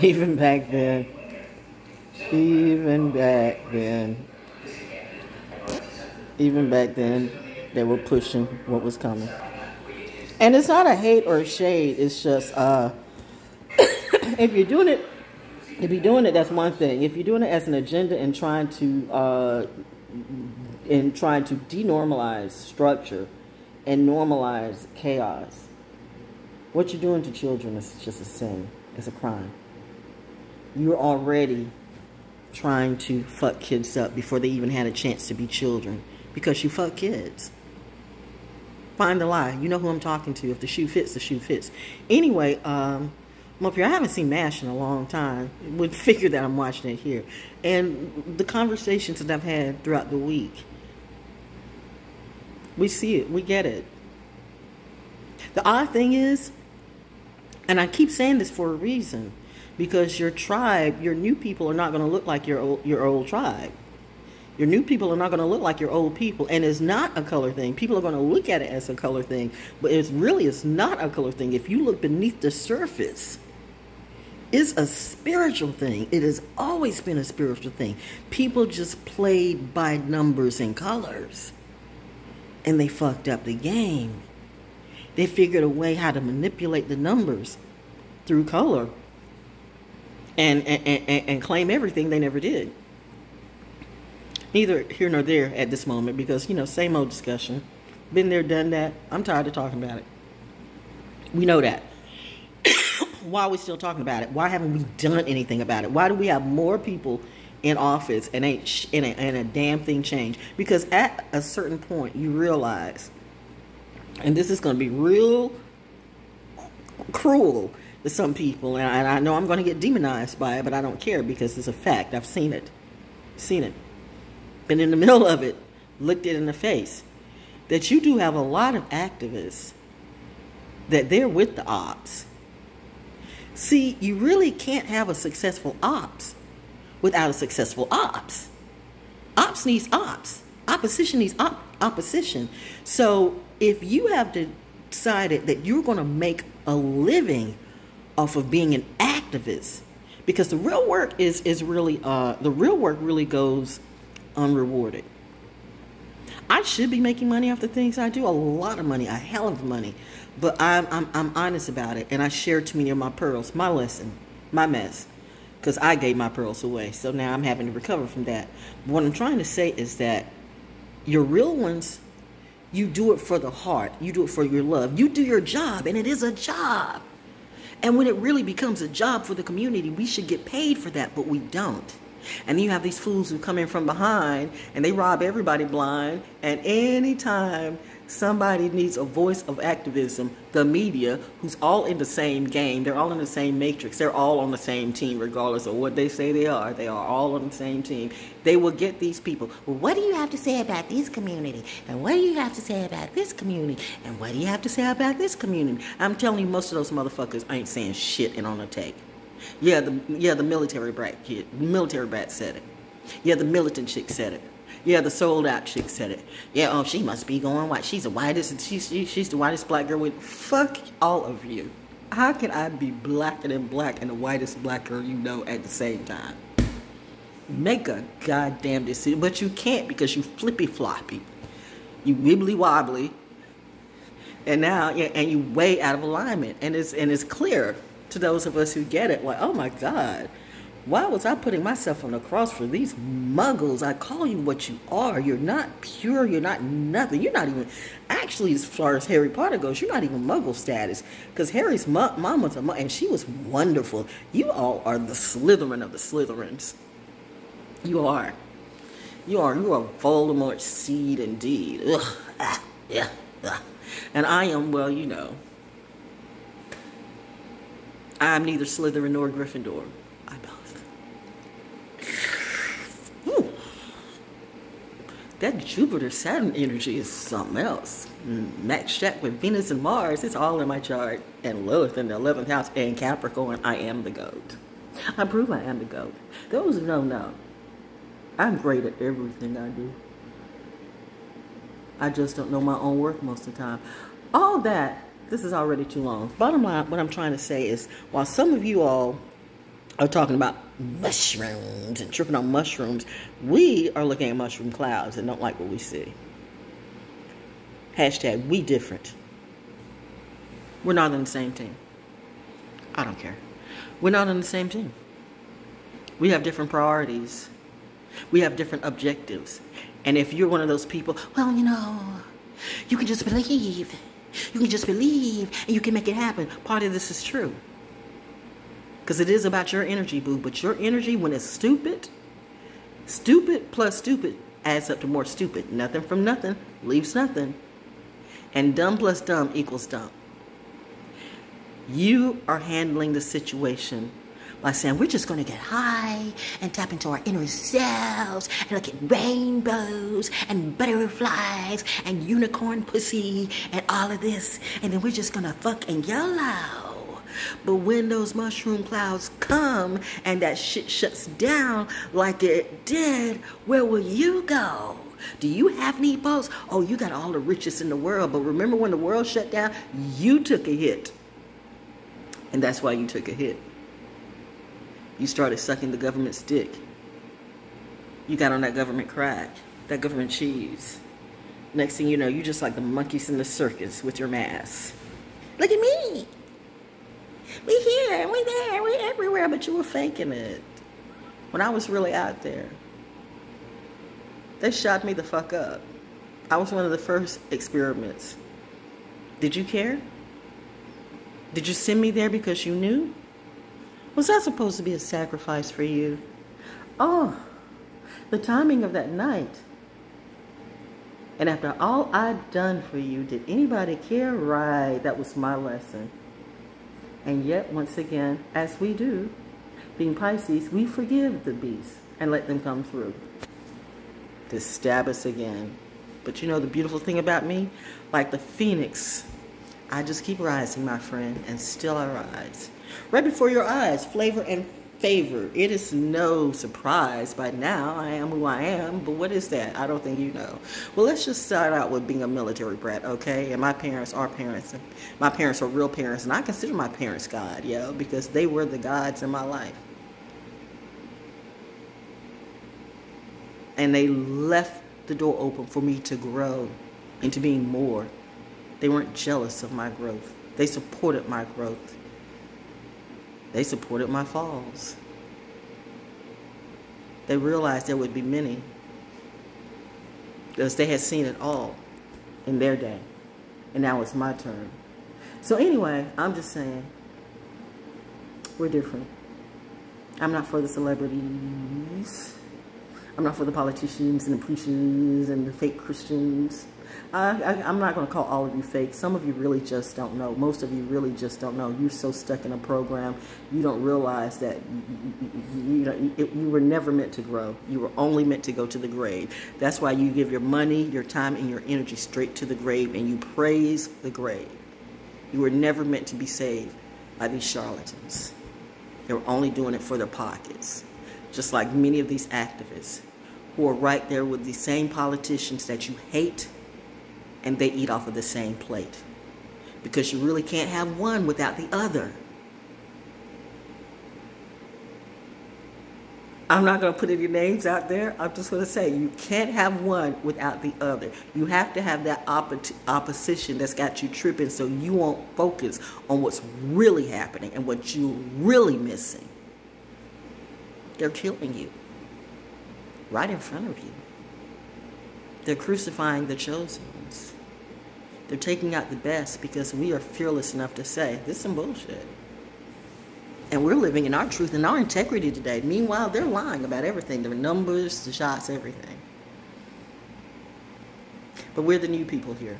Even back then. Even back then. Even back then, they were pushing what was coming. And it's not a hate or a shade. It's just, if you're doing it, that's one thing. If you're doing it as an agenda and trying to denormalize structure and normalize chaos, what you're doing to children is just a sin. It's a crime. You're already trying to fuck kids up before they even had a chance to be children. Because you fuck kids. Find the lie. You know who I'm talking to. If the shoe fits, the shoe fits. Anyway, I'm up here. I haven't seen MASH in a long time. Would figure that I'm watching it here. And the conversations that I've had throughout the week, we see it. We get it. The odd thing is, and I keep saying this for a reason, because your tribe, your new people are not going to look like your old tribe. Your new people are not going to look like your old people. And it's not a color thing. People are going to look at it as a color thing. But it's not a color thing. If you look beneath the surface, it's a spiritual thing. It has always been a spiritual thing. People just played by numbers and colors. And they fucked up the game. They figured a way how to manipulate the numbers through color. And claim everything they never did. Neither here nor there at this moment because, same old discussion. Been there, done that. I'm tired of talking about it. We know that. Why are we still talking about it? Why haven't we done anything about it? Why do we have more people in office and a damn thing change? Because at a certain point, you realize, and this is going to be real cruel to some people, and I know I'm going to get demonized by it, but I don't care because it's a fact. I've seen it. Been in the middle of it, looked it in the face, that you do have a lot of activists that they're with the ops. See, you really can't have a successful ops without a successful ops. Ops needs ops. Opposition needs opposition. So if you have decided that you're going to make a living off of being an activist, because the real work is really goes unrewarded. I should be making money off the things I do, a lot of money, a hell of money, but I'm honest about it, and I share too many of my pearls, my lesson, my mess, because I gave my pearls away, so now I'm having to recover from that. But what I'm trying to say is that your real ones, you do it for the heart, you do it for your love, you do your job, and it is a job. And when it really becomes a job for the community, we should get paid for that, but we don't. And then you have these fools who come in from behind and they rob everybody blind. And anytime somebody needs a voice of activism, the media, who's all in the same game, they're all in the same matrix, they're all on the same team, regardless of what they say they are all on the same team. They will get these people. Well, what do you have to say about this community? And what do you have to say about this community? And what do you have to say about this community? I'm telling you, most of those motherfuckers ain't saying shit and on the take. Yeah, the military brat said it. Yeah, the militant chick said it. Yeah, the sold out chick said it. Yeah, oh, she must be going white. She's the whitest. She's the whitest black girl with. Fuck all of you. How can I be blacker than black and the whitest black girl you know at the same time? Make a goddamn decision, but you can't because you flippy floppy, you wibbly wobbly, and now and you way out of alignment, and it's clear to those of us who get it, like, oh my God, why was I putting myself on the cross for these muggles? I call you what you are. You're not pure. You're not nothing. You're not even, actually, as far as Harry Potter goes, you're not even muggle status. Because Harry's mom was a muggle, and she was wonderful. You all are the Slytherin of the Slytherins. You are. You are Voldemort's seed indeed. Ugh, yeah. And I am, well, I'm neither Slytherin nor Gryffindor. I'm both. Ooh. That Jupiter-Saturn energy is something else. Matched up with Venus and Mars. It's all in my chart. And Lilith in the 11th house. And Capricorn, I am the GOAT. I prove I am the GOAT. Those who don't know, I'm great at everything I do. I just don't know my own work most of the time. All that, this is already too long. Bottom line, what I'm trying to say is, while some of you all are talking about mushrooms and tripping on mushrooms. We are looking at mushroom clouds and don't like what we see. Hashtag we different. We're not on the same team. I don't care. We're not on the same team. We have different priorities. We have different objectives. And if you're one of those people, well, you know, you can just believe. You can just believe and you can make it happen. Part of this is true. Because it is about your energy, boo. But your energy, when it's stupid, stupid plus stupid adds up to more stupid. Nothing from nothing leaves nothing. And dumb plus dumb equals dumb. You are handling the situation by saying, we're just going to get high and tap into our inner selves and look at rainbows and butterflies and unicorn pussy and all of this. And then we're just going to fuck and YOLO. But when those mushroom clouds come and that shit shuts down like it did, where will you go? Do you have any boats? Oh, you got all the riches in the world. But remember when the world shut down, you took a hit. And that's why you took a hit. You started sucking the government's dick. You got on that government crack, that government cheese. Next thing you know, you just like the monkeys in the circus with your mask. Look at me. We here, we there, we everywhere, but you were faking it. When I was really out there, they shot me the fuck up. I was one of the first experiments. Did you care? Did you send me there because you knew? Was that supposed to be a sacrifice for you? Oh, the timing of that night. And after all I'd done for you, did anybody care? Right, that was my lesson. And yet, once again, as we do, being Pisces, we forgive the beast and let them come through to stab us again. But you know the beautiful thing about me? Like the phoenix, I just keep rising, my friend, and still I rise. Right before your eyes, flavor and favor. It is no surprise by now. I am who I am, but what is that? I don't think you know. Well, let's just start out with being a military brat, okay? And my parents are parents. And my parents are real parents, and I consider my parents God, yo, because they were the gods in my life. And they left the door open for me to grow into being more. They weren't jealous of my growth. They supported my growth. They supported my falls. They realized there would be many because they had seen it all in their day. And now it's my turn. So anyway, I'm just saying, we're different. I'm not for the celebrities. I'm not for the politicians and the preachers and the fake Christians. I'm not going to call all of you fake. Some of you really just don't know. Most of you really just don't know. You're so stuck in a program, you don't realize that you were never meant to grow. You were only meant to go to the grave. That's why you give your money, your time, and your energy straight to the grave, and you praise the grave. You were never meant to be saved by these charlatans. They were only doing it for their pockets. Just like many of these activists who are right there with the same politicians that you hate, and they eat off of the same plate. Because you really can't have one without the other. I'm not going to put any names out there. I'm just going to say you can't have one without the other. You have to have that opposition that's got you tripping so you won't focus on what's really happening and what you're really missing. They're killing you right in front of you. They're crucifying the chosen ones. They're taking out the best because we are fearless enough to say, this is some bullshit. And we're living in our truth and our integrity today. Meanwhile, they're lying about everything. Their numbers, the shots, everything. But we're the new people here.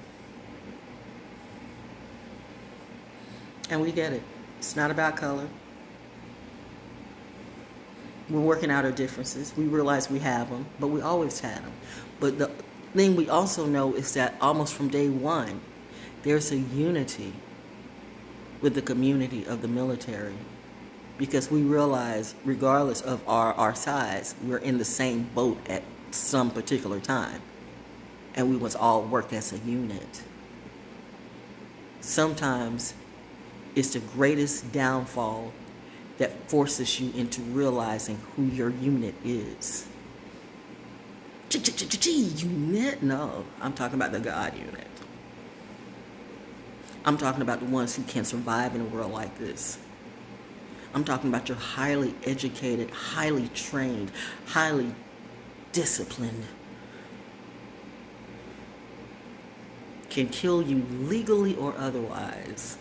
And we get it. It's not about color. We're working out our differences. We realize we have them, but we always had them. But the thing we also know is that almost from day one, there's a unity with the community of the military. Because we realize, regardless of our size, we're in the same boat at some particular time. And we must all work as a unit. Sometimes it's the greatest downfall that forces you into realizing who your unit is. Unit? No, I'm talking about the God unit. I'm talking about the ones who can survive in a world like this. I'm talking about your highly educated, highly trained, highly disciplined, can kill you legally or otherwise.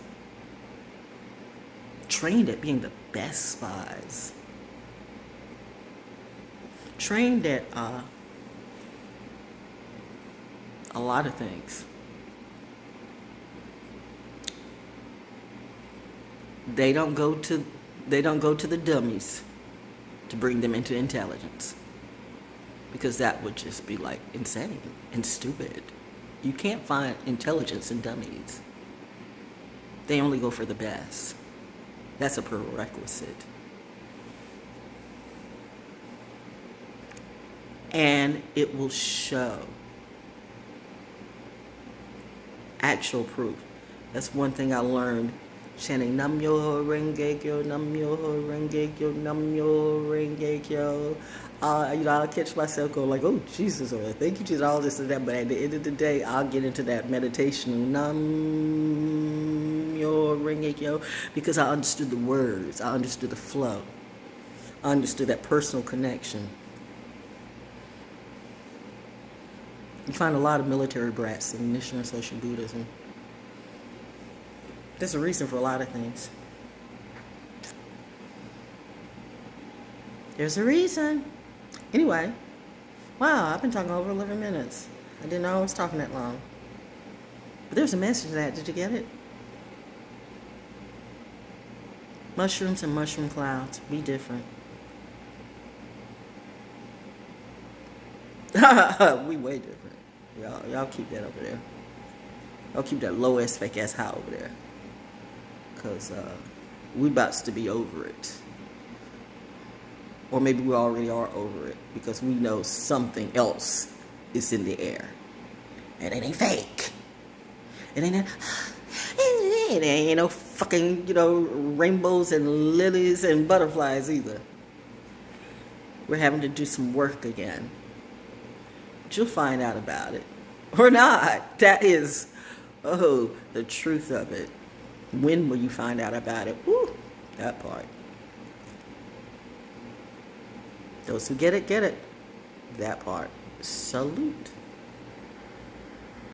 Trained at being the best spies. Trained at a lot of things. They don't go to the dummies to bring them into intelligence, because that would just be like insane and stupid. You can't find intelligence in dummies. They only go for the best. That's a prerequisite. And it will show. Actual proof. That's one thing I learned chanting Nam Myoho Renge Kyo, Nam Myoho Renge Kyo, Nam Myoho Renge Kyo. I'll catch myself going like, oh Jesus, or thank you Jesus, all this and that. But at the end of the day, I'll get into that meditation, Nam Myoho Renge Kyo, because I understood the words, I understood the flow, I understood that personal connection. You find a lot of military brats in Nichiren Social Buddhism. There's a reason for a lot of things. There's a reason. Anyway, wow, I've been talking over 11 minutes. I didn't know I was talking that long. But there's a message to that. Did you get it? Mushrooms and mushroom clouds. Be different. We way different. Y'all keep that over there. Y'all keep that low ass fake ass high over there. Because we about to be over it. Or maybe we already are over it, because we know something else is in the air. And it ain't fake. It ain't no fucking, rainbows and lilies and butterflies either. We're having to do some work again. But you'll find out about it. Or not. That is, the truth of it. When will you find out about it? Woo, that part. Those who get it, get it. That part. Salute.